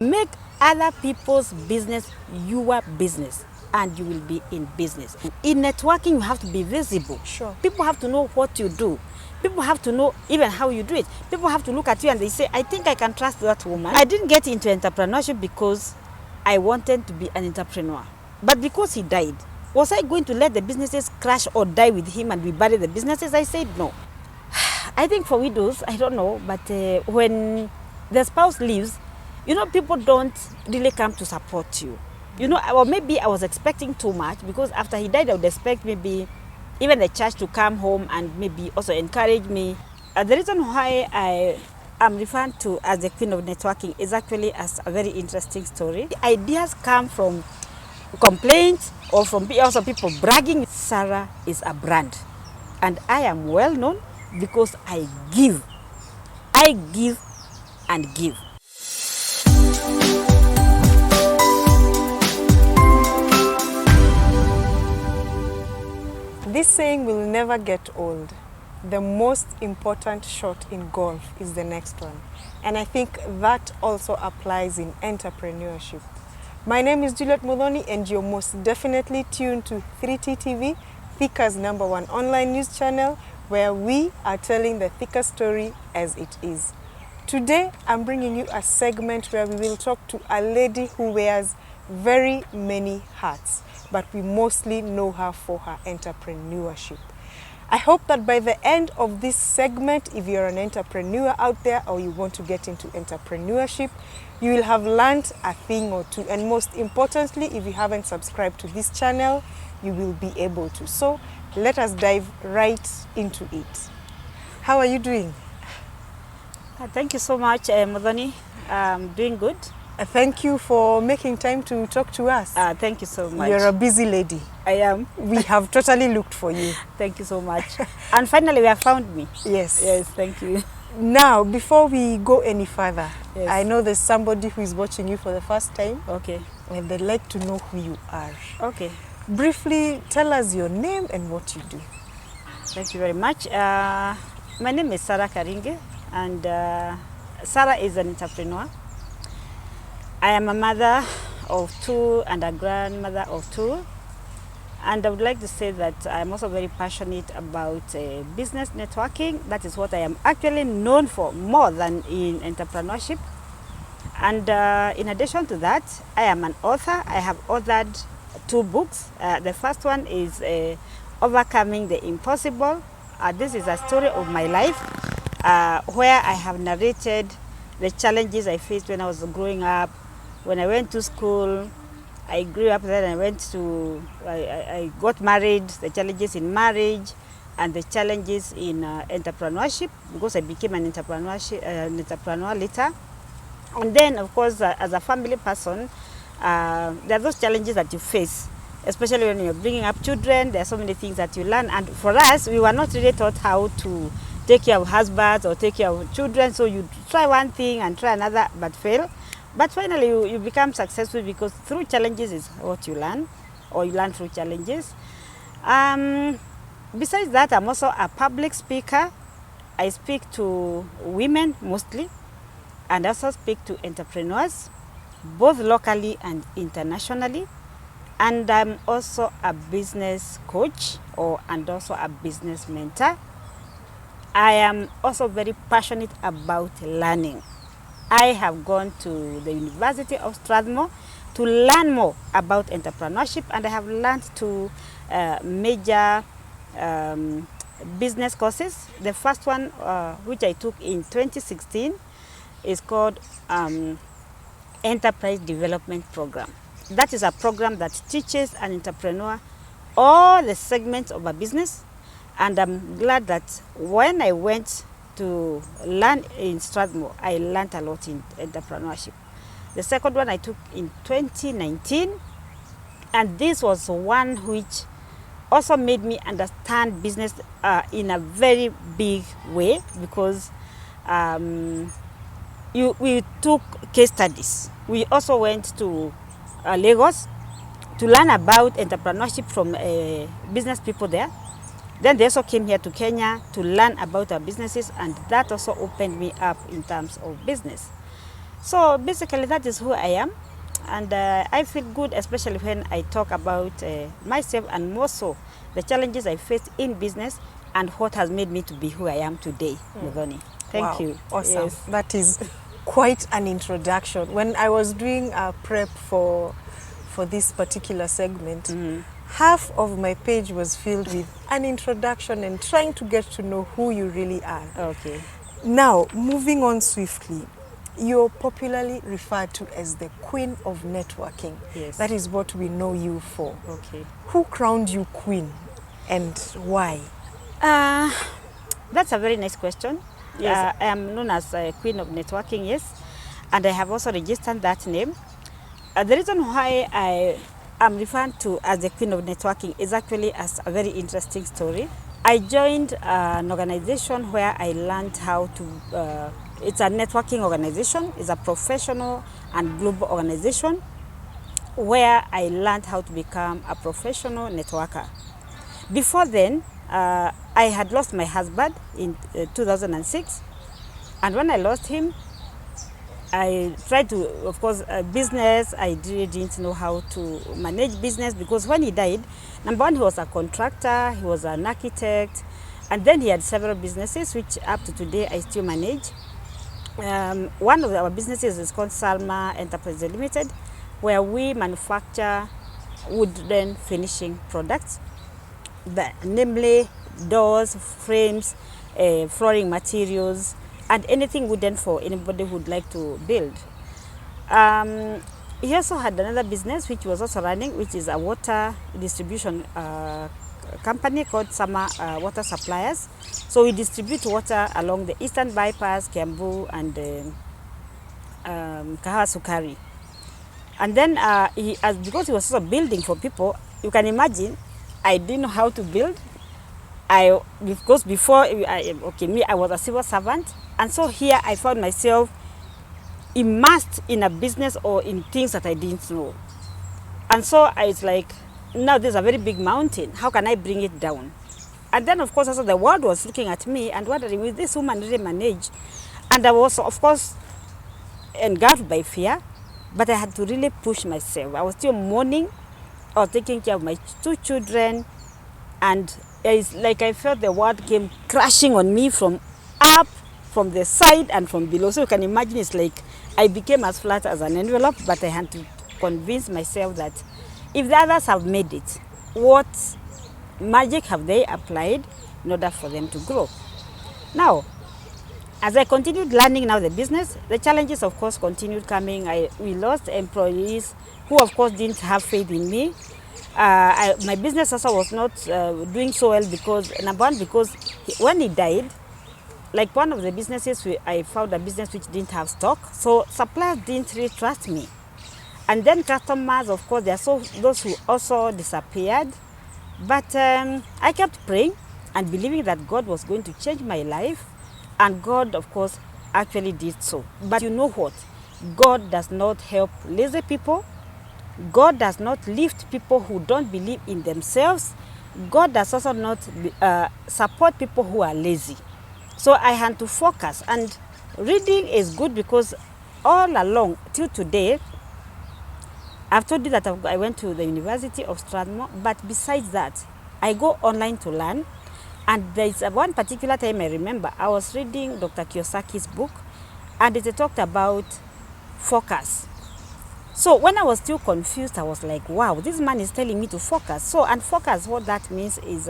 Make other people's business your business, and you will be in business. In networking, you have to be visible. Sure. People have to know what you do. People have to know even how you do it. People have to look at you and they say, I think I can trust that woman. I didn't get into entrepreneurship because I wanted to be an entrepreneur. But because he died, was I going to let the businesses crash or die with him and we bury the businesses? I said no. I think for widows, I don't know, but when the spouse leaves, people don't really come to support you. Or maybe I was expecting too much, because after he died, I would expect maybe even the church to come home and maybe also encourage me. The reason why I am referred to as the queen of networking is actually as a very interesting story. The ideas come from complaints or from also people bragging. Sarah is a brand, and I am well known because I give. I give and give. This saying will never get old. The most important shot in golf is the next one. And I think that also applies in entrepreneurship. My name is Juliet Muloni, and you're most definitely tuned to 3T TV, Thika's #1 online news channel, where we are telling the Thika story as it is. Today, I'm bringing you a segment where we will talk to a lady who wears very many hats, but we mostly know her for her entrepreneurship. I hope that by the end of this segment, if you're an entrepreneur out there or you want to get into entrepreneurship, you will have learned a thing or two. And most importantly, if you haven't subscribed to this channel, you will be able to. So let us dive right into it. How are you doing? Thank you so much, Modoni. I'm doing good. Thank you for making time to talk to us. Thank you so much. You're a busy lady. I am. We have totally looked for you. Thank you so much. And finally, you have found me. Yes. Yes, thank you. Now, before we go any further, Yes. I know there's somebody who is watching you for the first time, Okay. and they'd like to know who you are. Okay. Briefly, tell us your name and what you do. Thank you very much. My name is Sarah Karingi, and Sarah is an entrepreneur. I am a mother of 2 and a grandmother of 2. And I would like to say that I'm also very passionate about business networking. That is what I am actually known for more than in entrepreneurship. And in addition to that, I am an author. I have authored 2 books. The first one is Overcoming the Impossible. This is a story of my life where I have narrated the challenges I faced when I was growing up. When I went to school, I grew up there, and I got married, the challenges in marriage and the challenges in entrepreneurship, because I became an entrepreneur later. And then, of course, as a family person, there are those challenges that you face, especially when you're bringing up children. There are so many things that you learn. And for us, we were not really taught how to take care of husbands or take care of children. So you try one thing and try another, but fail. But finally, you become successful, because through challenges is what you learn, or you learn through challenges. Besides that, I'm also a public speaker. I speak to women mostly, and also speak to entrepreneurs, both locally and internationally. And I'm also a business coach and also a business mentor. I am also very passionate about learning. I have gone to the University of Strathmore to learn more about entrepreneurship, and I have learned 2 major business courses. The first one, which I took in 2016, is called Enterprise Development Program. That is a program that teaches an entrepreneur all the segments of a business, and I'm glad that when I went to learn in Strathmore, I learned a lot in entrepreneurship. The second one I took in 2019, and this was one which also made me understand business in a very big way, because we took case studies. We also went to Lagos to learn about entrepreneurship from business people there. Then they also came here to Kenya to learn about our businesses, and that also opened me up in terms of business. So basically that is who I am, and I feel good, especially when I talk about myself, and more so the challenges I faced in business and what has made me to be who I am today. Mugoni. Thank you. Awesome. Yes. That is quite an introduction. When I was doing a prep for this particular segment, half of my page was filled with an introduction and trying to get to know who you really are. Okay. Now, moving on swiftly, you're popularly referred to as the Queen of Networking. Yes. That is what we know you for. Okay. Who crowned you Queen and why? That's a very nice question. Yes. I am known as Queen of Networking, yes, and I have also registered that name. The reason why I am referred to as the Queen of Networking is actually as a very interesting story. I joined an organization where I learned how to, it's a networking organization, it's a professional and global organization where I learned how to become a professional networker. Before then, I had lost my husband in 2006, and when I lost him, I tried to, of course, business, I really didn't know how to manage business, because when he died, number one, he was a contractor, he was an architect, and then he had several businesses, which up to today I still manage. One of our businesses is called Salma Enterprise Limited, where we manufacture wooden finishing products, namely doors, frames, flooring materials, and anything wooden for anybody who would like to build. He also had another business which was also running, which is a water distribution company called Summer Water Suppliers. So we distribute water along the Eastern Bypass, Kiambu, and Kahawa Sukari. And then because he was also building for people, you can imagine, I didn't know how to build. Because before, I was a civil servant, and so here I found myself immersed in a business or in things that I didn't know. And so I was like, now there's a very big mountain, how can I bring it down? And then of course also the world was looking at me and wondering, will this woman really manage? And I was of course engulfed by fear, but I had to really push myself. I was still mourning, I was taking care of my two children, and it's like I felt the world came crashing on me from up, from the side, and from below. So you can imagine, it's like I became as flat as an envelope, but I had to convince myself that if the others have made it, what magic have they applied in order for them to grow? Now, as I continued learning now the business, the challenges of course continued coming. We lost employees who of course didn't have faith in me. My business also was not doing so well because, number one, because when he died, like one of the businesses, I found a business which didn't have stock, so suppliers didn't really trust me. And then customers, of course, there are those who also disappeared. But I kept praying and believing that God was going to change my life, and God, of course, actually did so. But you know what? God does not help lazy people. God does not lift people who don't believe in themselves. God does also not support people who are lazy. So I had to focus, and reading is good because all along till today, I've told you that I went to the University of Strathmore, but besides that, I go online to learn. And there's one particular time I remember, I was reading Dr. Kiyosaki's book, and it talked about focus. So when I was still confused, I was like, wow, this man is telling me to focus. So, and focus, what that means is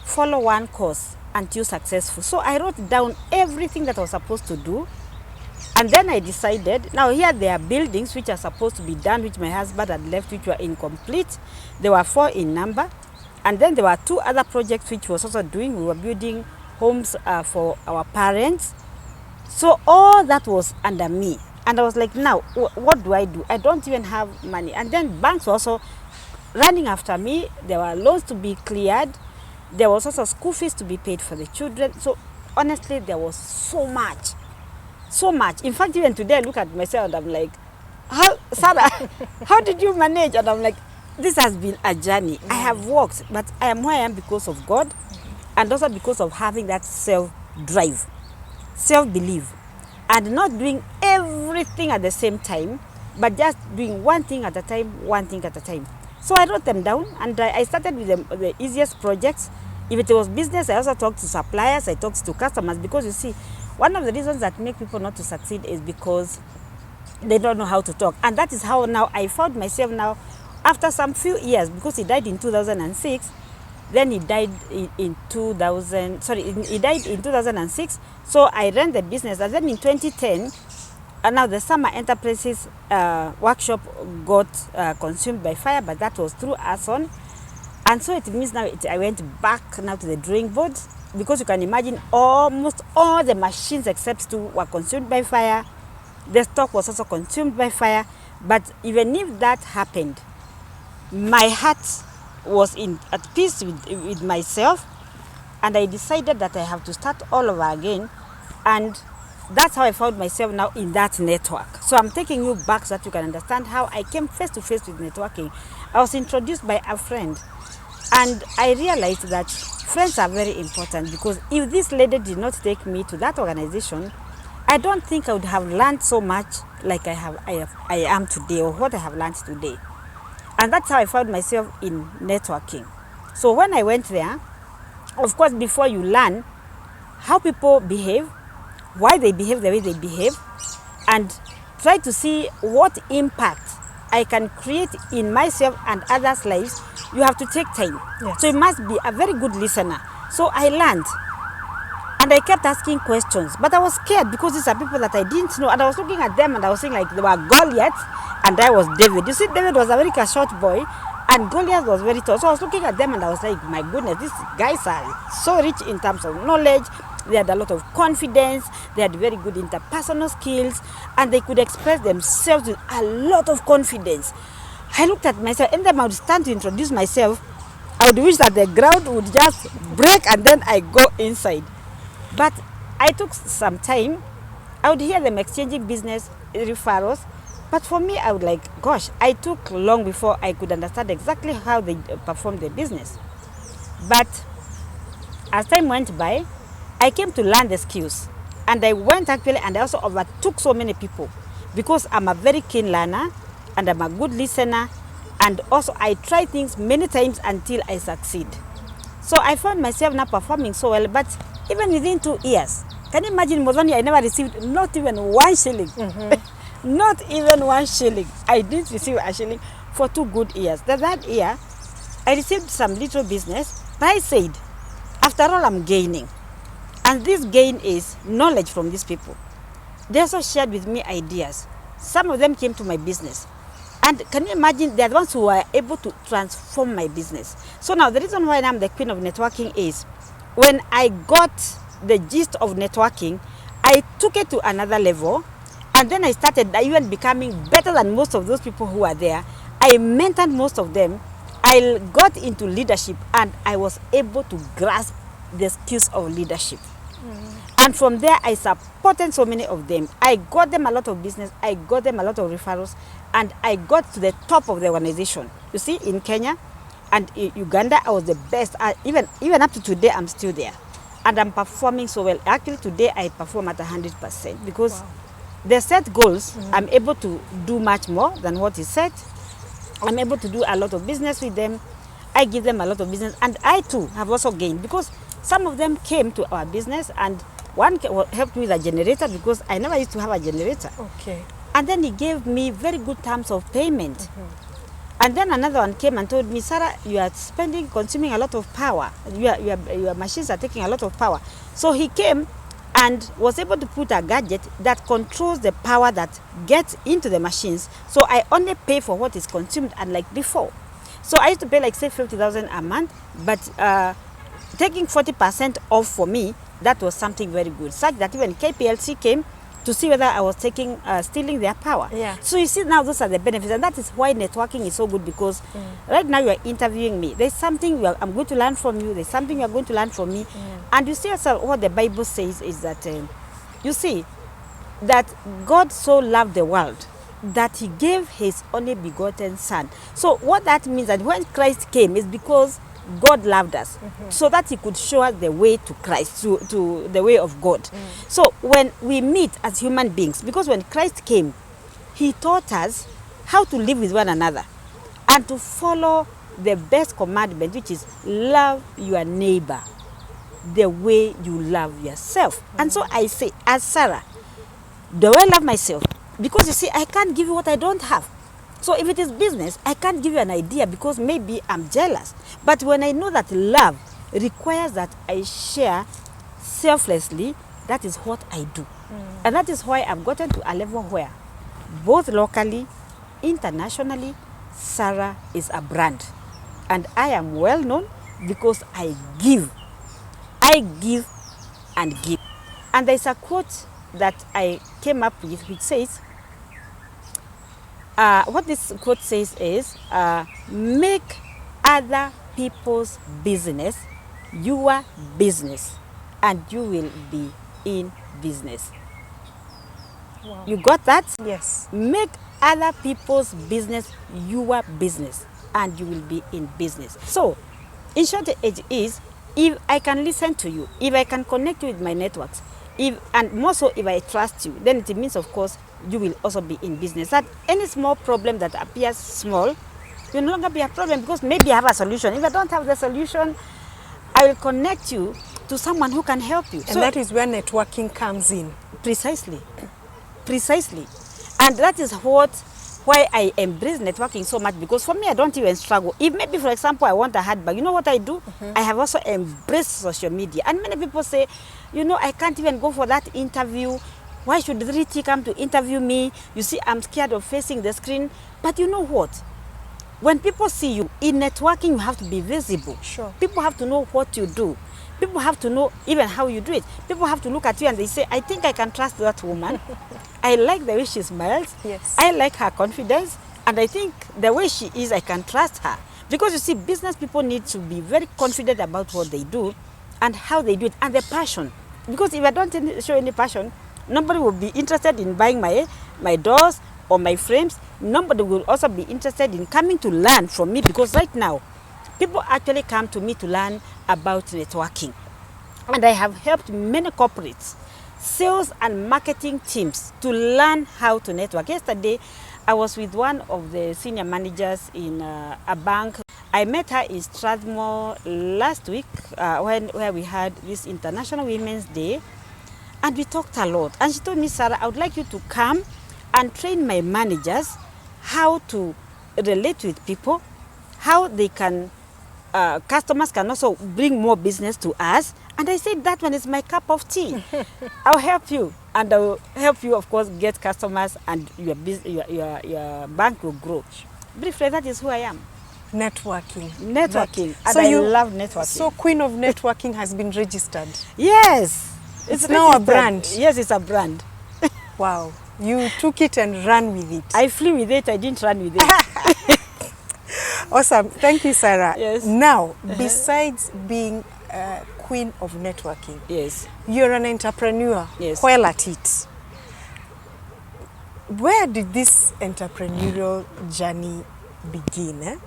follow one course until successful. So I wrote down everything that I was supposed to do. And then I decided, now here there are buildings which are supposed to be done, which my husband had left, which were incomplete. There were 4 in number. And then there were 2 other projects which we was also doing. We were building homes for our parents. So all that was under me. And I was like, now, what do? I don't even have money. And then banks were also running after me. There were loans to be cleared. There was also school fees to be paid for the children. So honestly, there was so much. So much. In fact, even today, I look at myself and I'm like, Sarah, how did you manage? And I'm like, this has been a journey. I have walked, but I am where I am because of God, and also because of having that self-drive, self-belief. and not doing everything at the same time, but just doing one thing at a time, one thing at a time. So I wrote them down, and I started with the easiest projects. If it was business, I also talked to suppliers, I talked to customers, because you see, one of the reasons that make people not to succeed is because they don't know how to talk. And that is how now I found myself now, after some few years, because he died in 2006, then he died in 2006. So I ran the business, and then in 2010, and now the Summer Enterprises workshop got consumed by fire, but that was through Arson. And so it means now I went back now to the drawing board, because you can imagine almost all the machines except two were consumed by fire. The stock was also consumed by fire. But even if that happened, my heart was at peace with myself, and I decided that I have to start all over again. And that's how I found myself now in that network. So I'm taking you back so that you can understand how I came face to face with networking. I was introduced by a friend, and I realized that friends are very important, because if this lady did not take me to that organization, I don't think I would have learned so much like I am today, or what I have learned today. And that's how I found myself in networking. So when I went there, of course, before you learn how people behave, why they behave the way they behave, and try to see what impact I can create in myself and others' lives, you have to take time. Yes. So you must be a very good listener. So I learned, and I kept asking questions, but I was scared, because these are people that I didn't know, and I was looking at them and I was saying like they were Goliath, and I was David. You see, David was a very short boy, and Goliath was very tall. So I was looking at them and I was like, my goodness, these guys are so rich in terms of knowledge. They had a lot of confidence, they had very good interpersonal skills, and they could express themselves with a lot of confidence. I looked at myself, and then I would stand to introduce myself. I would wish that the ground would just break, and then I go inside. But I took some time. I would hear them exchanging business referrals, but for me, I would like, gosh, I took long before I could understand exactly how they perform their business. But as time went by, I came to learn the skills, and I went actually, and I also overtook so many people, because I'm a very keen learner, and I'm a good listener, and also I try things many times until I succeed. So I found myself now performing so well, but even within 2 years, can you imagine, Mozani, I never received not even 1 shilling. Mm-hmm. Not even 1 shilling. I didn't receive a shilling for 2 good years. That year, I received some little business, but I said, after all, I'm gaining. And this gain is knowledge from these people. They also shared with me ideas. Some of them came to my business. And can you imagine, they're the ones who were able to transform my business. So now the reason why I'm the queen of networking is, when I got the gist of networking, I took it to another level. And then I started even becoming better than most of those people who are there. I mentored most of them. I got into leadership, and I was able to grasp the skills of leadership. And from there, I supported so many of them. I got them a lot of business. I got them a lot of referrals. And I got to the top of the organization. You see, in Kenya and in Uganda, I was the best. Even up to today, I'm still there. And I'm performing so well. Actually, today, I perform at 100%, because the set goals, I'm able to do much more than what is set. I'm able to do a lot of business with them. I give them a lot of business. And I, too, have also gained, because some of them came to our business, and one helped me with a generator, because I never used to have a generator. Okay. And then he gave me very good terms of payment. And then another one came and told me, Sarah, you are consuming a lot of power. Your machines are taking a lot of power. So he came and was able to put a gadget that controls the power that gets into the machines. So I only pay for what is consumed, unlike before. So I used to pay like, say, 50,000 a month, but taking 40% off for me, that was something very good. Such that even KPLC came to see whether I was stealing their power. Yeah. So you see, now those are the benefits, and that is why networking is so good, because right now you are interviewing me. There's something I'm going to learn from you. There's something you are going to learn from me. And you see also what the Bible says is that, you see, that God so loved the world that he gave his only begotten son. So what that means, that when Christ came, is because God loved us so that he could show us the way to Christ, to the way of God. So when we meet as human beings, because when Christ came, he taught us how to live with one another and to follow the best commandment, which is love your neighbor the way you love yourself. And so I say, as Sarah, do I love myself? Because you see, I can't give you what I don't have. So if it is business, I can't give you an idea because maybe I'm jealous. But when I know that love requires that I share selflessly, that is what I do. And that is why I've gotten to a level where both locally, internationally, Sarah is a brand. And I am well known because I give. I give and give. And there's a quote that I came up with which says, what this quote says is, make other people's business your business and you will be in business. Wow. You got that? Yes. Make other people's business your business and you will be in business. So, in short, it is, if I can listen to you, if I can connect you with my networks, and more so if I trust you, then it means, of course, you will also be in business. That any small problem that appears small will no longer be a problem because maybe I have a solution. If I don't have the solution, I will connect you to someone who can help you. And that is where networking comes in. Precisely. Precisely. And that is why I embrace networking so much, because for me, I don't even struggle. If maybe, for example, I want a handbag, you know what I do? I have also embraced social media. And many people say, you know, I can't even go for that interview. Why should Riti come to interview me? You see, I'm scared of facing the screen. But you know what? When people see you, in networking, you have to be visible. Sure. People have to know what you do. People have to know even how you do it. People have to look at you and they say, I think I can trust that woman. I like the way she smiles. Yes. I like her confidence. And I think the way she is, I can trust her. Because you see, business people need to be very confident about what they do and how they do it and the passion. Because if I don't show any passion, nobody will be interested in buying my doors or my frames. Nobody will also be interested in coming to learn from me, because right now, people actually come to me to learn about networking. And I have helped many corporates, sales and marketing teams to learn how to network. Yesterday, I was with one of the senior managers in a bank. I met her in Strathmore last week where we had this International Women's Day. And we talked a lot. And she told me, Sarah, I would like you to come and train my managers how to relate with people, how they can, customers can also bring more business to us. And I said, that one is my cup of tea. I'll help you. And I'll help you, of course, get customers and your bank will grow. Briefly, that is who I am. Networking. Networking. And so I love networking. So Queen of Networking has been registered. Yes. It's now a brand. Yes, it's a brand. Wow. You took it and ran with it. I flew with it. I didn't run with it. Awesome. Thank you, Sarah. Yes. Now, besides being Queen of Networking, yes, you're an entrepreneur. Yes. Well at it. Where did this entrepreneurial journey begin?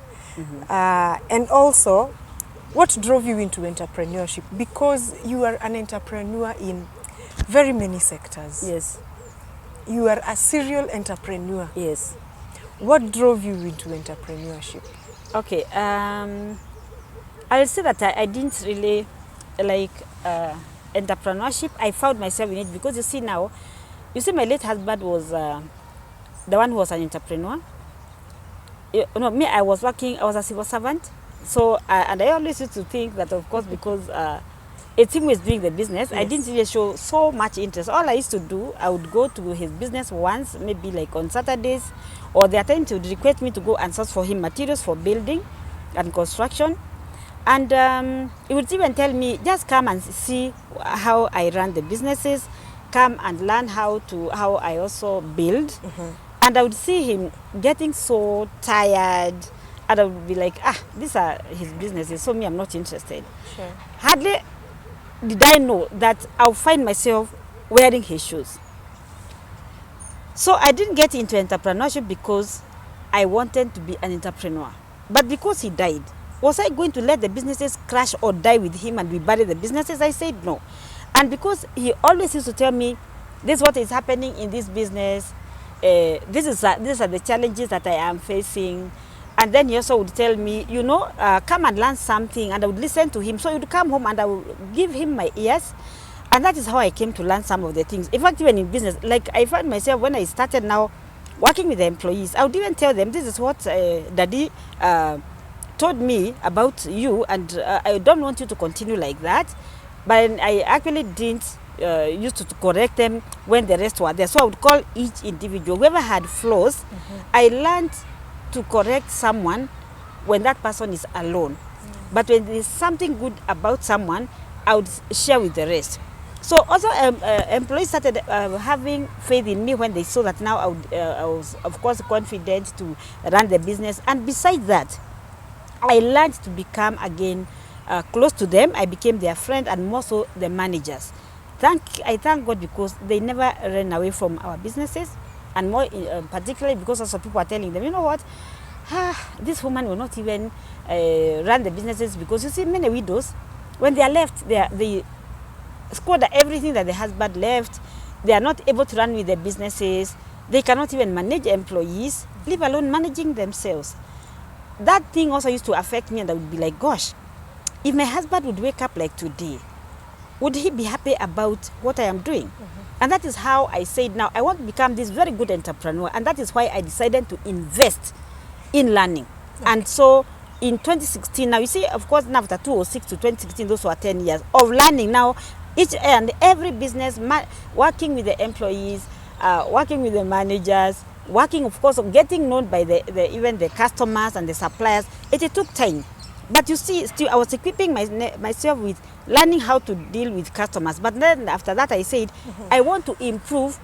And also, what drove you into entrepreneurship? Because you are an entrepreneur in very many sectors. Yes. You are a serial entrepreneur. Yes. What drove you into entrepreneurship? Okay. I'll say that I didn't really like entrepreneurship. I found myself in it because you see now, my late husband was the one who was an entrepreneur. Me, I was a civil servant. So, and I always used to think that, of course, because it's him who is doing the business, yes, I didn't really show so much interest. All I used to do, I would go to his business once, maybe like on Saturdays, or there are times he would request me to go and source for him materials for building and construction. And he would even tell me, just come and see how I run the businesses, come and learn how I also build. And I would see him getting so tired, and I would be like, these are his businesses, so me, I'm not interested. Sure. Hardly did I know that I'll find myself wearing his shoes. So I didn't get into entrepreneurship because I wanted to be an entrepreneur. But because he died, Was I going to let the businesses crash or die with him and we bury the businesses? I said no. And because he always used to tell me, this is what is happening in this business, these are the challenges that I am facing. And then he also would tell me, you know, come and learn something, and I would listen to him. So he would come home and I would give him my ears. And that is how I came to learn some of the things. In fact, even in business, like I found myself when I started now working with the employees, I would even tell them, this is what Daddy told me about you, and I don't want you to continue like that. But I actually didn't used to correct them when the rest were there. So I would call each individual. Whoever had flaws, I learned to correct someone when that person is alone. But when there's something good about someone, I would share with the rest. So also employees started having faith in me when they saw that now I was of course confident to run the business. And besides that, I learned to become again close to them. I became their friend, and more so the managers. I thank God because they never ran away from our businesses, and more particularly because also people are telling them, you know what, this woman will not even run the businesses, because you see many widows, when they are left, they squander everything that the husband left. They are not able to run with their businesses. They cannot even manage employees, leave alone managing themselves. That thing also used to affect me, and I would be like, gosh, if my husband would wake up like today, would he be happy about what I am doing? And that is how I said, now I want to become this very good entrepreneur. And that is why I decided to invest in learning. And so in 2016, now you see, of course, now after 2006 to 2016, those were 10 years of learning. Now each and every business, working with the employees, working with the managers, working, of course, on getting known by even the customers and the suppliers. It took time. But you see, still I was equipping myself with learning how to deal with customers. But then after that, I said, I want to improve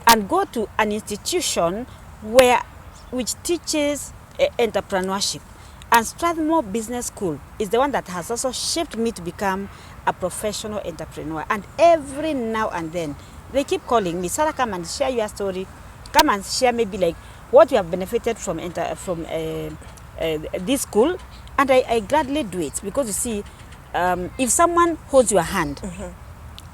and go to an institution which teaches entrepreneurship. And Strathmore Business School is the one that has also shaped me to become a professional entrepreneur. And every now and then, they keep calling me, Sarah, come and share your story. Come and share maybe like what you have benefited from this school. And I gladly do it, because you see, if someone holds your hand,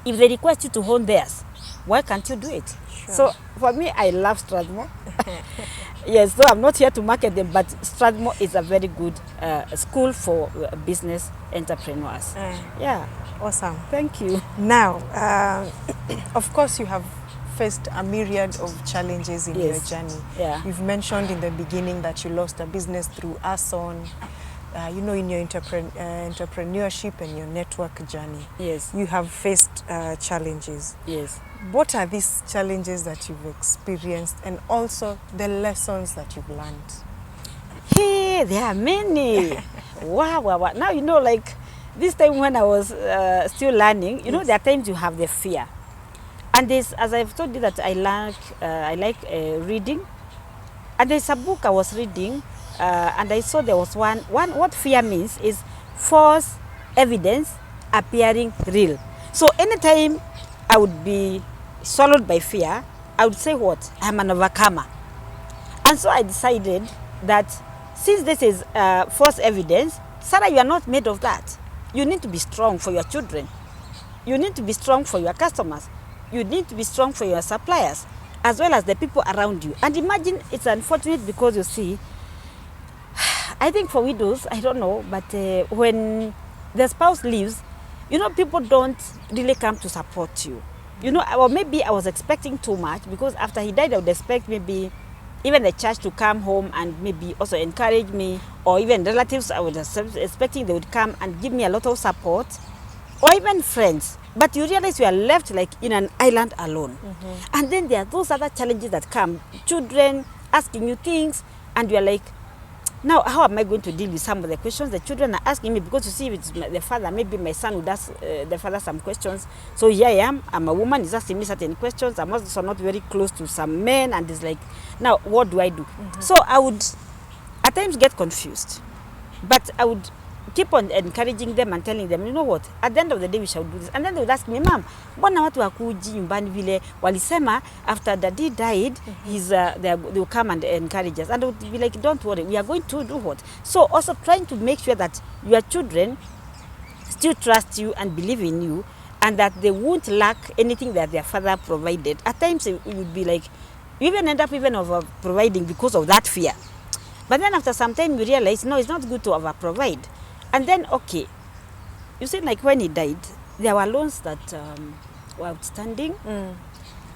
if they request you to hold theirs, why can't you do it? Sure. So for me, I love Strathmore. Yes, so I'm not here to market them, but Strathmore is a very good school for business entrepreneurs. Yeah. Awesome. Thank you. Now, of course, you have faced a myriad of challenges in your journey. Yeah. You've mentioned in the beginning that you lost a business through arson. You know, in your entrepreneurship and your network journey, yes, you have faced challenges. Yes. What are these challenges that you've experienced, and also the lessons that you've learned? Hey, there are many. Wow. Now, you know, like this time when I was still learning, you know, there are times you have the fear. And there's, as I've told you, that I like reading. And there's a book I was reading, and I saw there was one, what fear means is false evidence appearing real. So anytime I would be swallowed by fear, I would say what? I'm an overcomer. And so I decided that since this is false evidence, Sarah, you are not made of that. You need to be strong for your children. You need to be strong for your customers. You need to be strong for your suppliers, as well as the people around you. And imagine, it's unfortunate because you see, I think for widows, I don't know, but when the spouse leaves, you know, people don't really come to support you. You know, or maybe I was expecting too much, because after he died, I would expect maybe even the church to come home and maybe also encourage me, or even relatives, I was expecting they would come and give me a lot of support, or even friends. But you realize you are left like in an island alone. And then there are those other challenges that come, children asking you things, and you are like, now how am I going to deal with some of the questions the children are asking me? Because you see, it's the father, maybe my son would ask the father some questions. So here I am, I'm a woman, he's asking me certain questions. I'm also not very close to some men, and it's like, now what do I do? So I would at times get confused, but I would keep on encouraging them and telling them, you know what, at the end of the day we shall do this. And then they would ask me, ma'am, mbona watu wakuji nyumbani vile walisema after daddy died, they will come and encourage us. And they would be like, don't worry, we are going to do what? So also trying to make sure that your children still trust you and believe in you, and that they won't lack anything that their father provided. At times it would be like, you even end up even over providing because of that fear. But then after some time you realize, no, it's not good to over provide. And then, okay, you see, like when he died, there were loans that were outstanding.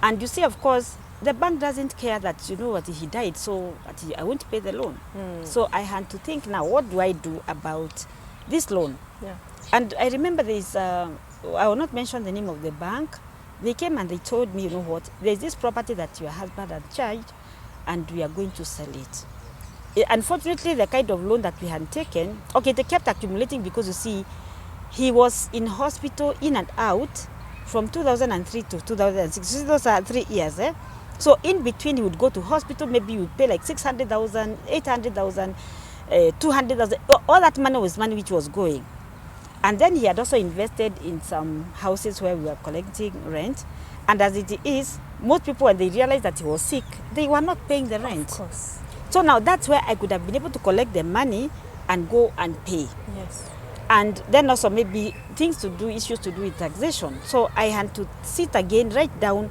And you see, of course, the bank doesn't care that, you know what, he died, so I won't pay the loan. So I had to think now, what do I do about this loan? Yeah. And I remember there's, I will not mention the name of the bank. They came and they told me, you know what, there's this property that your husband had charged and we are going to sell it. Unfortunately, the kind of loan that we had taken, okay, they kept accumulating because you see, he was in hospital in and out from 2003 to 2006. So those are 3 years. So in between, he would go to hospital, maybe he would pay like 600,000, 800,000, 200,000. All that money was money which was going. And then he had also invested in some houses where we were collecting rent. And as it is, most people, when they realized that he was sick, they were not paying the rent. Of course. So now that's where I could have been able to collect the money and go and pay. Yes. And then also maybe issues to do with taxation. So I had to sit again, write down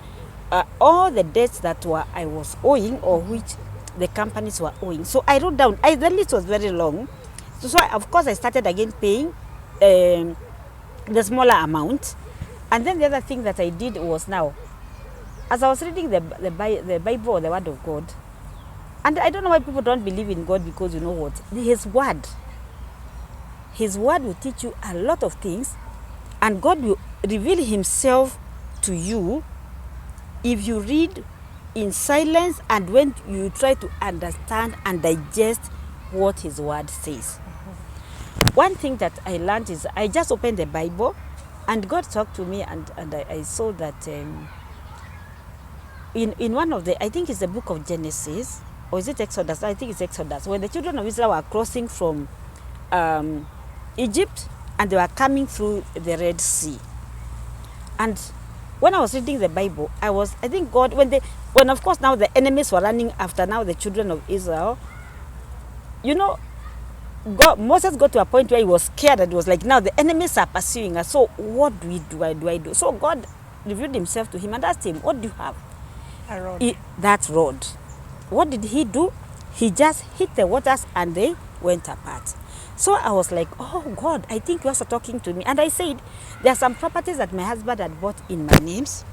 all the debts that I was owing or which the companies were owing. So I wrote down, the list was very long. So of course I started again paying the smaller amount. And then the other thing that I did was now, as I was reading the Bible or the Word of God, and I don't know why people don't believe in God, because you know what? His word will teach you a lot of things, and God will reveal himself to you if you read in silence and when you try to understand and digest what his word says. One thing that I learned is I just opened the Bible and God talked to me, and I saw that in one of the, I think it's the book of Genesis, or is it Exodus? I think it's Exodus. When the children of Israel were crossing from Egypt and they were coming through the Red Sea. And when I was reading the Bible, I think God, when of course now the enemies were running after now the children of Israel, you know, Moses got to a point where he was scared, and it was like, now the enemies are pursuing us. So what do I do? So God revealed himself to him and asked him, what do you have? A rod. That rod. What did he do? He just hit the waters and they went apart. So I was like, oh God, I think you're also talking to me. And I said, there are some properties that my husband had bought in my names.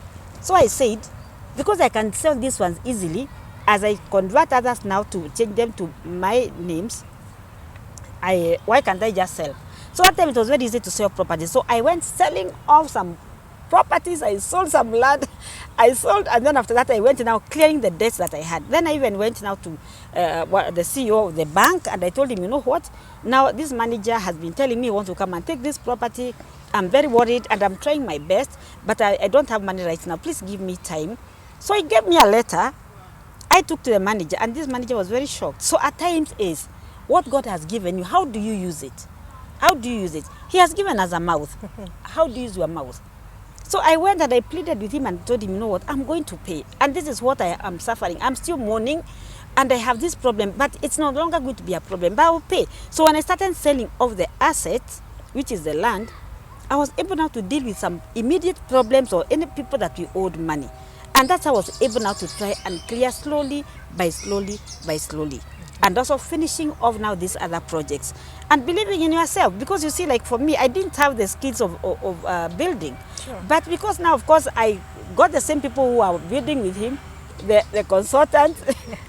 So I said, because I can sell these ones easily, as I convert others now to change them to my names, why can't I just sell? So that time it was very easy to sell properties. So I went selling off some properties, I sold some land, and then after that I went now clearing the debts that I had. Then I even went now to the CEO of the bank, and I told him, you know what, now this manager has been telling me he wants to come and take this property. I'm very worried and I'm trying my best, but I don't have money right now. Please give me time. So he gave me a letter. I took to the manager, and this manager was very shocked. So at times is what God has given you, how do you use it? How do you use it? He has given us a mouth. How do you use your mouth? So I went and I pleaded with him and told him, you know what, I'm going to pay. And this is what I am suffering. I'm still mourning and I have this problem, but it's no longer going to be a problem, but I will pay. So when I started selling off the assets, which is the land, I was able now to deal with some immediate problems or any people that we owed money. And that's how I was able now to try and clear slowly by slowly by slowly. And also finishing off now these other projects. And believing in yourself. Because you see, like for me, I didn't have the skills of building. Sure. But because now, of course, I got the same people who are building with him, the consultant,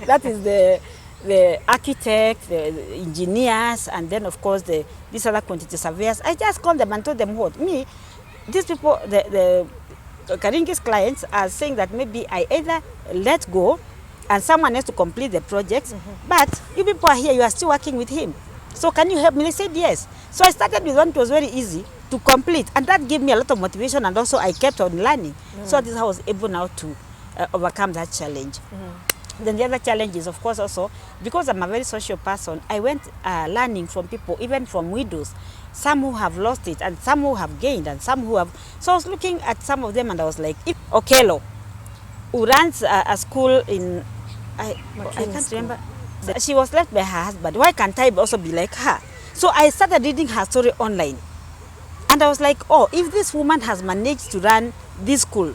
that is the architect, the engineers, and then, of course, these other quantity surveyors. I just called them and told them what? These people, the Karingi's clients are saying that maybe I either let go and someone has to complete the project, but you people are here, you are still working with him. So can you help me? They said yes. So I started with one, it was very easy to complete, and that gave me a lot of motivation, and also I kept on learning. So this is how I was able now to overcome that challenge. Then the other challenge is, of course, also because I'm a very social person, I went learning from people, even from widows, some who have lost it and some who have gained and some who have. So I was looking at some of them and I was like, if Okello, who runs a school in, I can't remember, she was left by her husband. Why can't I also be like her? So I started reading her story online. And I was like, oh, if this woman has managed to run this school,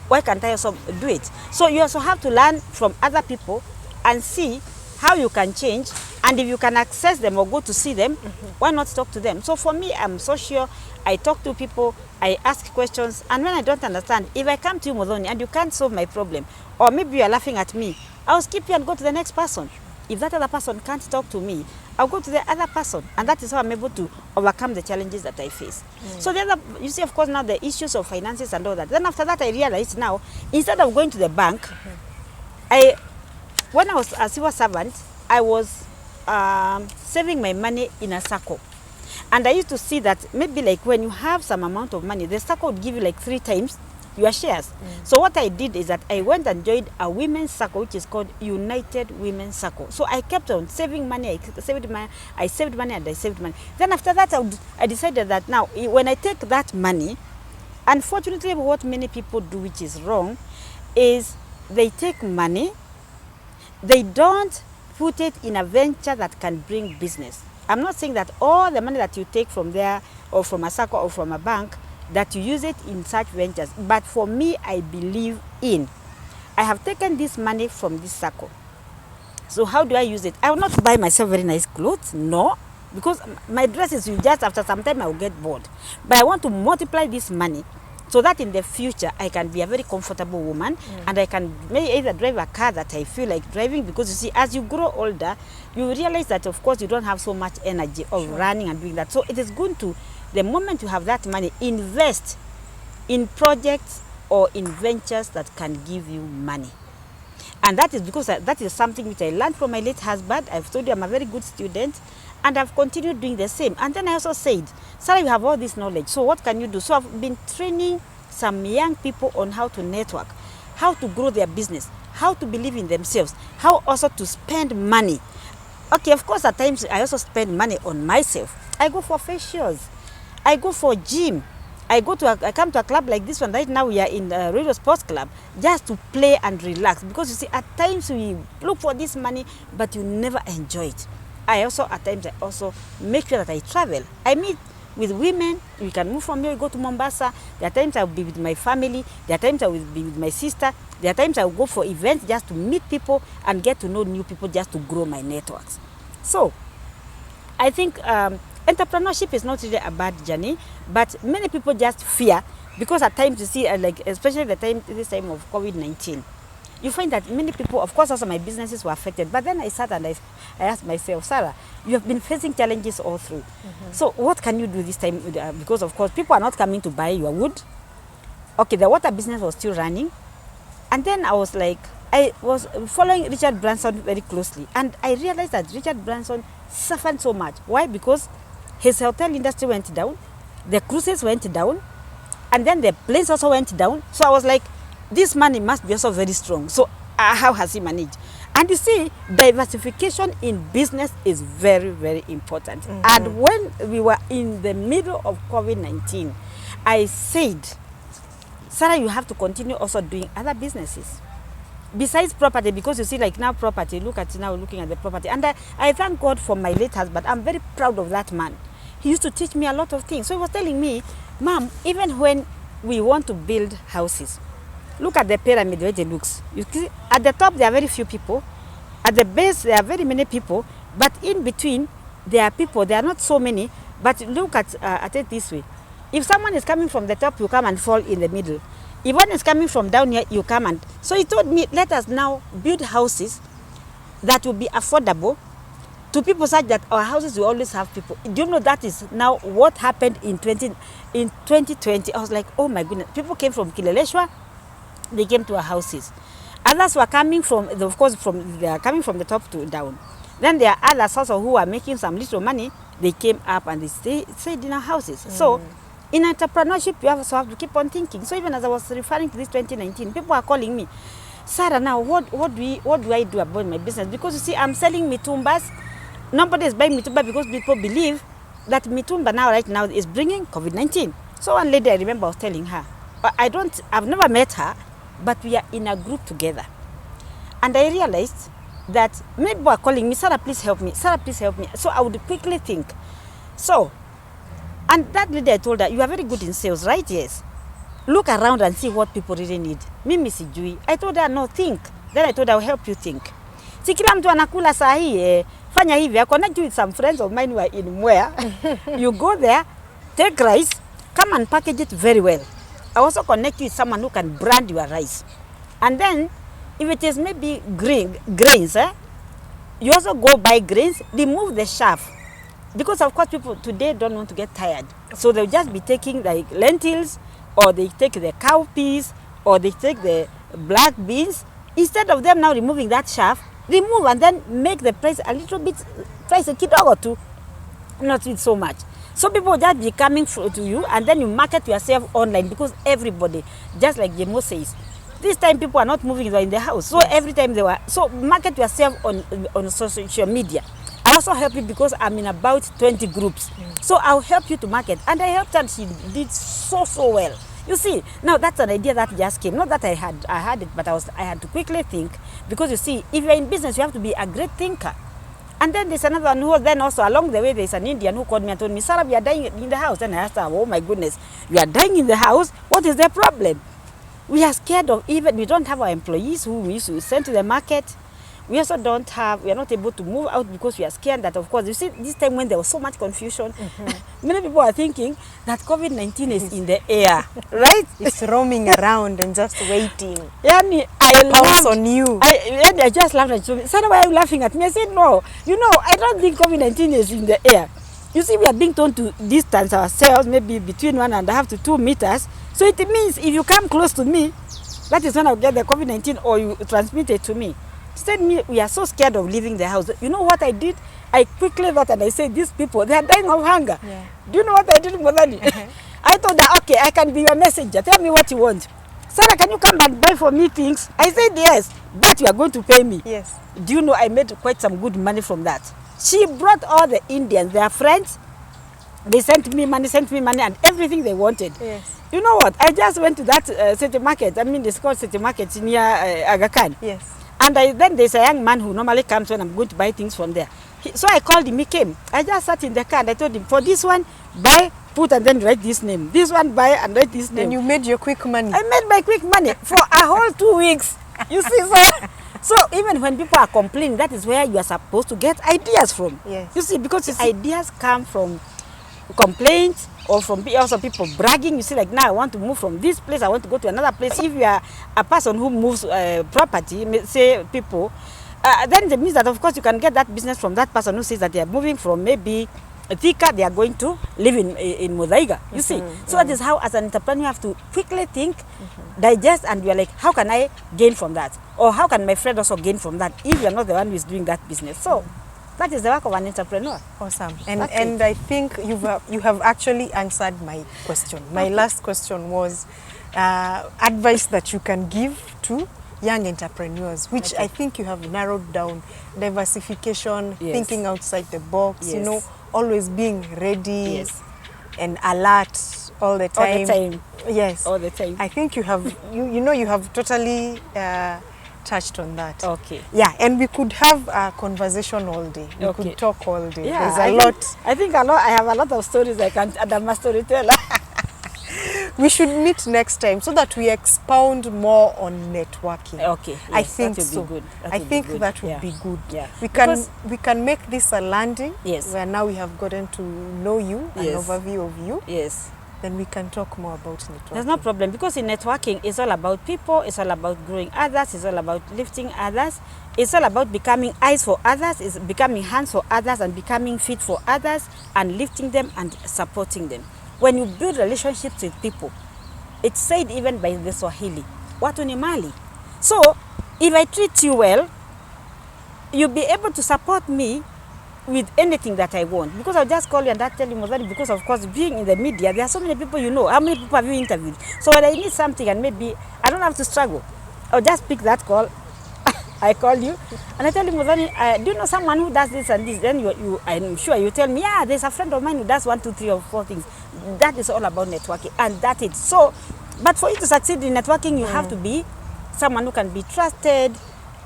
why can't I also do it? So you also have to learn from other people and see how you can change. And if you can access them or go to see them, why not talk to them? So for me, I'm social. I talk to people. I ask questions. And when I don't understand, if I come to you, Modoni, and you can't solve my problem, or maybe you are laughing at me, I'll skip you and go to the next person. If that other person can't talk to me, I'll go to the other person. And that is how I'm able to overcome the challenges that I face. So the other, you see, of course, now the issues of finances and all that. Then after that, I realized now, instead of going to the bank, when I was a civil servant, I was saving my money in a circle. And I used to see that maybe like when you have some amount of money, the circle would give you like 3 times your shares. So what I did is that I went and joined a women's circle, which is called United Women's Circle. So I kept on saving money, I saved money. Then after that, I decided that now, when I take that money, unfortunately, what many people do, which is wrong, is they take money, they don't put it in a venture that can bring business. I'm not saying that all the money that you take from there or from a circle or from a bank, that you use it in such ventures. But for me, I believe in, I have taken this money from this circle. So how do I use it? I will not buy myself very nice clothes, no, because my dresses will just, after some time, I will get bored. But I want to multiply this money so that in the future, I can be a very comfortable woman and I can maybe either drive a car that I feel like driving, because you see, as you grow older, you realize that, of course, you don't have so much energy of running and doing that. So it is going to, the moment you have that money, invest in projects or in ventures that can give you money. And that is because that is something which I learned from my late husband. I've told you I'm a very good student, and I've continued doing the same. And then I also said, Sarah, you have all this knowledge, so what can you do? So I've been training some young people on how to network, how to grow their business, how to believe in themselves, how also to spend money. Okay, of course, at times I also spend money on myself. I go for facials. I go for gym. I come to a club like this one. Right now we are in the Radio Sports Club just to play and relax. Because you see, at times we look for this money, but you never enjoy it. I also make sure that I travel. I meet with women. We can move from here, go to Mombasa. There are times I will be with my family. There are times I will be with my sister. There are times I will go for events just to meet people and get to know new people, just to grow my networks. So I think entrepreneurship is not really a bad journey, but many people just fear, because at times you see, like especially this time of COVID-19, you find that many people, of course, also my businesses were affected. But then I sat and I asked myself, Sarah, you have been facing challenges all through. So what can you do this time? Because of course, people are not coming to buy your wood. Okay, the water business was still running. And then I was like, I was following Richard Branson very closely. And I realized that Richard Branson suffered so much. Why? Because his hotel industry went down, the cruises went down, and then the planes also went down. So I was like, this money must be also very strong. So how has he managed? And you see, diversification in business is very, very important. And when we were in the middle of COVID-19, I said, Sarah, you have to continue also doing other businesses besides property, because you see, like now property, look at now looking at the property. And I thank God for my late husband. I'm very proud of that man. He used to teach me a lot of things. So he was telling me, Mom, even when we want to build houses, look at the pyramid, the way it looks. You see, at the top, there are very few people. At the base, there are very many people. But in between, there are people. There are not so many. But look at it this way. If someone is coming from the top, you come and fall in the middle. If one is coming from down here, you come and... So he told me, let us now build houses that will be affordable to people, such that our houses will always have people. Do you know that is now what happened in 2020? I was like, oh my goodness. People came from Kileleshwa, they came to our houses. Others were coming from, of course, they are coming from the top to down. Then there are others also who are making some little money. They came up and they stayed in our houses. So in entrepreneurship, you also have to keep on thinking. So even as I was referring to this 2019, people are calling me, Sarah, now what do I do about my business? Because you see, I'm selling mitumbas. Nobody is buying mitumba because people believe that mitumba now right now is bringing COVID-19. So one lady I remember was telling her, I've never met her, but we are in a group together. And I realized that many people are calling me, Sarah, please help me. Sarah, please help me. So I would quickly think. So, and that lady I told her, you are very good in sales, right? Yes. Look around and see what people really need. Mimi sijui. I told her, no, think. Then I told her, I'll help you think. Si kila mtu anakula saa hii, fanya hivi. I connect you with some friends of mine who are in Mwea. You go there, take rice, come and package it very well. I also connect you with someone who can brand your rice. And then, if it is maybe grains, you also go buy grains, remove the chaff. Because of course people today don't want to get tired. So they'll just be taking like lentils, or they take the cowpeas, or they take the black beans. Instead of them now removing that chaff, remove and then make the price a little bit, price a kidogo too, not with so much. So people just be coming to you, and then you market yourself online, because everybody, just like Jemo says, this time people are not moving, they're in the house. So every time they were, so market yourself on social media. I also help you because I'm in about 20 groups. So I'll help you to market. And I helped her, and she did so well. You see, now that's an idea that just came. Not that I had it, but I had to quickly think, because you see, if you're in business, you have to be a great thinker. And then there's another one who then also along the way, there's an Indian who called me and told me, Sarah, we are dying in the house. And I asked her, oh my goodness, you are dying in the house? What is the problem? We are scared of we don't have our employees who we used to send to the market. We also we are not able to move out because we are scared that, of course, you see, this time when there was so much confusion, many people are thinking that COVID-19 is in the air, right? It's roaming around and just waiting. Yani, I laughed on you. I just laughed at you. Sarah, why are you laughing at me? I said, no, I don't think COVID-19 is in the air. You see, we are being told to distance ourselves, maybe between 1.5 to 2 meters. So it means if you come close to me, that is when I'll get the COVID-19, or you transmit it to me. Instead, we are so scared of leaving the house. You know what I did? I quickly thought, and I said, these people, they are dying of hunger. Yeah. Do you know what I did, Modani? I told her, okay, I can be your messenger. Tell me what you want. Sarah, can you come and buy for me things? I said, yes, but you are going to pay me. Yes. Do you know I made quite some good money from that? She brought all the Indians, their friends. They sent me money, and everything they wanted. Yes. You know what? I just went to that city market. I mean, it's called city market near Aga Khan. Yes. And then there's a young man who normally comes when I'm going to buy things from there. So I called him, he came. I just sat in the car and I told him, for this one, buy, put, and then write this name. This one, buy, and write this name. Then you made your quick money. I made my quick money for a whole 2 weeks. You see, so even when people are complaining, that is where you are supposed to get ideas from. Yes. You see, because ideas come from complaints, or from also people bragging. You see, like, now I want to move from this place, I want to go to another place. If you are a person who moves property, say people, then it means that, of course, you can get that business from that person who says that they are moving from maybe Thika, they are going to live in Muthaiga. You see, so that is how, as an entrepreneur, you have to quickly think, digest, and you are like, how can I gain from that? Or how can my friend also gain from that if you are not the one who is doing that business? So that is the work of an entrepreneur. Awesome. And I think you have actually answered my question. My last question was advice that you can give to young entrepreneurs, which I think you have narrowed down. Diversification, thinking outside the box, always being ready and alert all the time. All the time. Yes. All the time. I think you have, you have totally touched on that. Okay. Yeah, and we could have a conversation all day. We could talk all day. Yeah, There's a lot. I think I have a lot of stories and I'm a storyteller. We should meet next time so that we expound more on networking. Okay. Yes, I think that would so. be good. I think that would be good. Yeah. We can make this a landing. Yes. Where now we have gotten to know you, an overview of you. Yes. Then we can talk more about networking. There's no problem, because in networking, it's all about people, it's all about growing others, it's all about lifting others, it's all about becoming eyes for others, it's becoming hands for others, and becoming feet for others, and lifting them and supporting them. When you build relationships with people, it's said even by the Swahili, watu ni mali. So, if I treat you well, you'll be able to support me with anything that I want, because I'll just call you and I'll tell you, Mozari, because of course being in the media, there are so many people you know. How many people have you interviewed? So when I need something, and maybe I don't have to struggle, I'll just pick that call. I call you and I tell you, Mudhoni, do you know someone who does this and this? Then I'm sure you tell me, yeah, there's a friend of mine who does 1, 2, 3 or 4 things. That is all about networking, and that's it. So, but for you to succeed in networking, you have to be someone who can be trusted,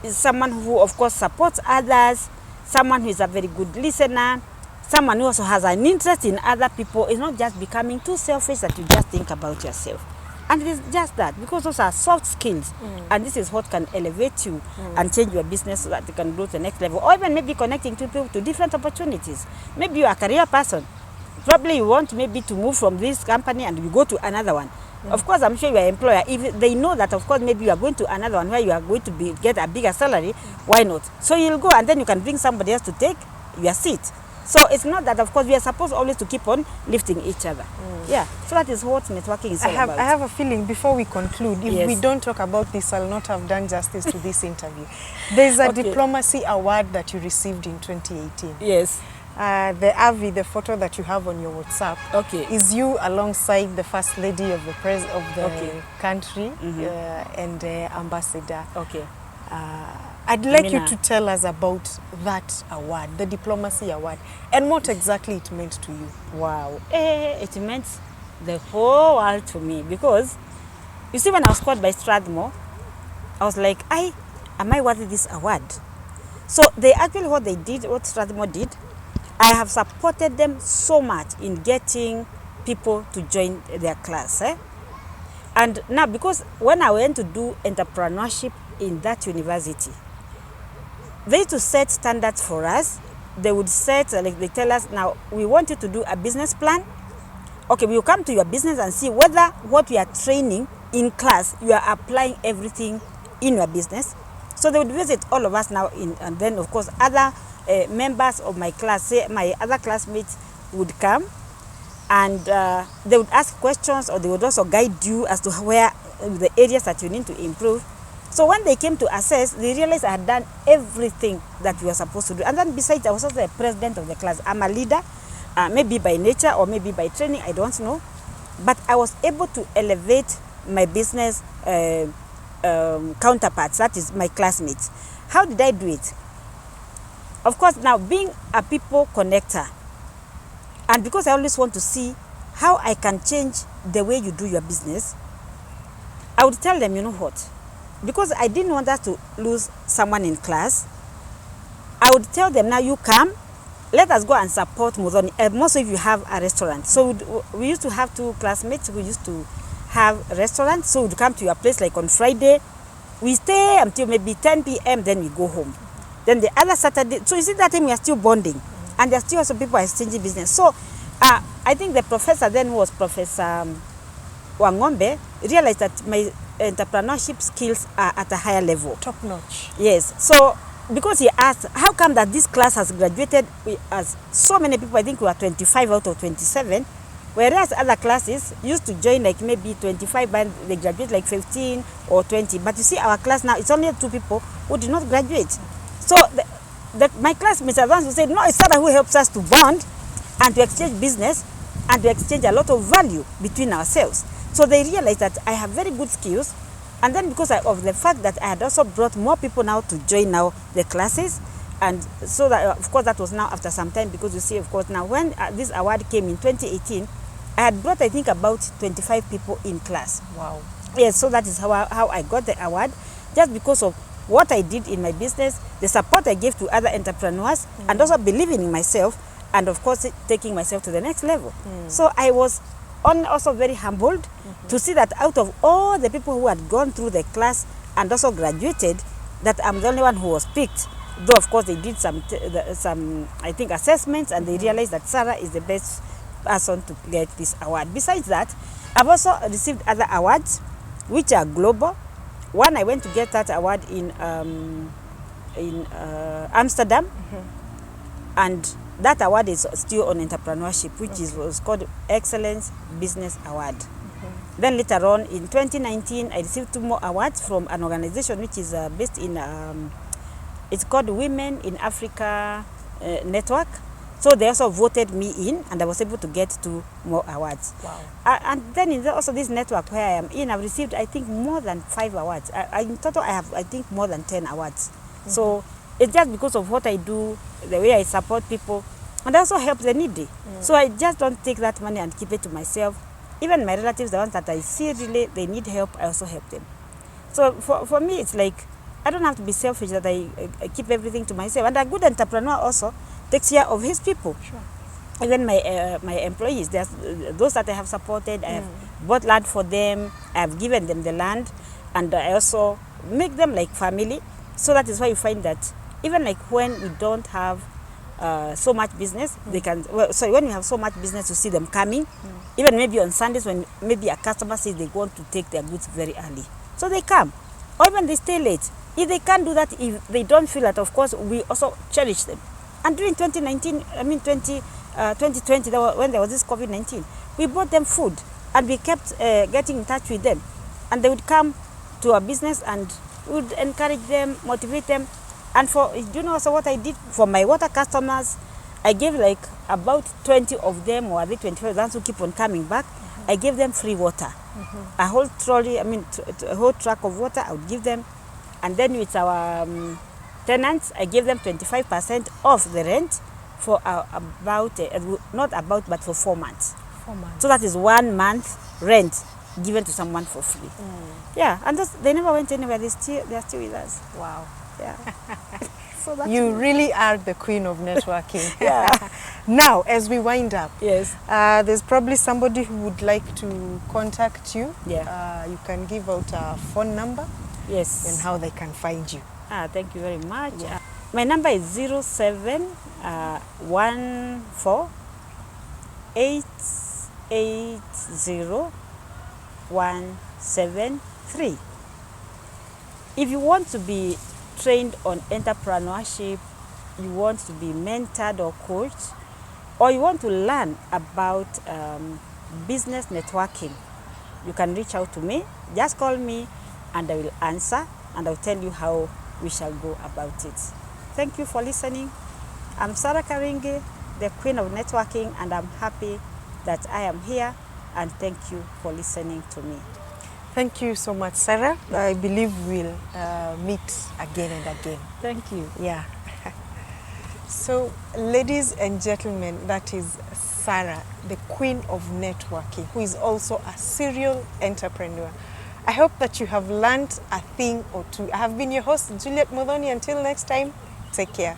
someone who, of course, supports others, someone who is a very good listener, someone who also has an interest in other people. It's not just becoming too selfish that you just think about yourself. And it is just that, because those are soft skills, and this is what can elevate you and change your business so that you can go to the next level, or even maybe connecting people to different opportunities. Maybe you're a career person. Probably you want maybe to move from this company and you go to another one. Of course, I'm sure your employer, if they know that, of course, maybe you are going to another one where you are going to get a bigger salary, why not? So you'll go, and then you can bring somebody else to take your seat. So it's not that, of course, we are supposed always to keep on lifting each other. Yeah, so that is what networking is all about. I have a feeling, before we conclude, if we don't talk about this, I'll not have done justice to this interview. There's a diplomacy award that you received in 2018. Yes. The AVI, the photo that you have on your WhatsApp, is you alongside the First Lady of the country and the Ambassador. I'd like Amina. you to tell us about that award, the diplomacy award, and what exactly it meant to you. Wow. It meant the whole world to me, because you see, when I was called by Strathmore, I was like, am I worthy this award? So they actually, what Strathmore did, I have supported them so much in getting people to join their class. And now, because when I went to do entrepreneurship in that university, they used to set standards for us. They would set, like they tell us, now we want you to do a business plan. Okay, we will come to your business and see whether what we are training in class, you are applying everything in your business. So they would visit all of us now, and then of course other members of my class, say my other classmates, would come, and they would ask questions, or they would also guide you as to where the areas that you need to improve. So when they came to assess, they realized I had done everything that we were supposed to do. And then besides, I was also the president of the class. I'm a leader, maybe by nature or maybe by training, I don't know. But I was able to elevate my business counterparts, that is my classmates. How did I do it? Of course, now being a people connector, and because I always want to see how I can change the way you do your business, I would tell them, you know what? Because I didn't want us to lose someone in class, I would tell them, now you come, let us go and support Mudhoni. Most if you have a restaurant. So we used to have 2 classmates who used to have restaurants. So we'd come to your place like on Friday. We stay until maybe 10 p.m. Then we go home. Then the other Saturday, so you see that time we are still bonding. And there are still also people exchanging business. So I think the professor then, who was Professor Wangombe, realized that my entrepreneurship skills are at a higher level. Top notch. Yes. So because he asked, how come that this class has graduated as so many people? I think we are 25 out of 27, whereas other classes used to join like maybe 25, but they graduate like 15 or 20. But you see, our class now, it's only 2 people who did not graduate. So my classmates are the ones who said, no, it's Sarah who helps us to bond and to exchange business and to exchange a lot of value between ourselves. So they realized that I have very good skills. And then because of the fact that I had also brought more people now to join now the classes, and so that, of course, that was now after some time, because you see, of course, now when this award came in 2018, I had brought, I think, about 25 people in class. Wow. Yes, so that is how I got the award, just because of what I did in my business, the support I gave to other entrepreneurs, and also believing in myself, and of course, taking myself to the next level. So I was also very humbled to see that out of all the people who had gone through the class and also graduated, that I'm the only one who was picked. Though of course they did some I think assessments, and they realized that Sarah is the best person to get this award. Besides that, I've also received other awards which are global. One, I went to get that award in Amsterdam, and that award is still on entrepreneurship, which was called Excellence Business Award. Then later on in 2019, I received 2 more awards from an organization which is based in, it's called Women in Africa Network. So So they also voted me in, and I was able to get 2 more awards. Wow. And then also this network where I am in, I've received, I think, more than 5 awards. In total, I have, I think, more than 10 awards. So it's just because of what I do, the way I support people, and I also help the needy. So I just don't take that money and keep it to myself. Even my relatives, the ones that I see really, they need help, I also help them. So for me, it's like, I don't have to be selfish that I keep everything to myself. And a good entrepreneur also takes care of his people. Sure. Even my employees, there's those that I have supported, I have bought land for them, I have given them the land, and I also make them like family. So that is why you find that even like when we don't have so much business, they can, so when we have so much business, you see them coming, even maybe on Sundays when maybe a customer says they want to take their goods very early. So they come, or even they stay late. If they can't do that, if they don't feel that, of course, we also cherish them. And during 2019, I mean 2020, when there was this COVID-19, we bought them food, and we kept getting in touch with them. And they would come to our business, and we would encourage them, motivate them. And do you know also what I did for my water customers? I gave like about 20 of them, or are they 25, the ones who keep on coming back. I gave them free water. A whole trolley, I mean a whole truck of water, I would give them. And then with our tenants, I gave them 25% off the rent for but for 4 months. 4 months. So that is 1 month rent given to someone for free. Yeah, and they never went anywhere. They are still with us. Wow. Yeah. So that's You really are the queen of networking. Yeah. Now, as we wind up, Yes. there's probably somebody who would like to contact you. Yeah. You can give out a phone number Yes. and how they can find you. Thank you very much. My number is 0714 880 173. If you want to be trained on entrepreneurship, you want to be mentored or coached, or you want to learn about business networking, you can reach out to me. Just call me and I will answer, and I'll tell you how we shall go about it. Thank you for listening. I'm Sarah Karingi, the Queen of Networking, and I'm happy that I am here, and thank you for listening to me. Thank you so much, Sarah. I believe we'll meet again and again. Thank you. Yeah. So, ladies and gentlemen, that is Sarah, the Queen of Networking, who is also a serial entrepreneur. I hope that you have learned a thing or two. I have been your host, Juliet Modoni. Until next time, take care.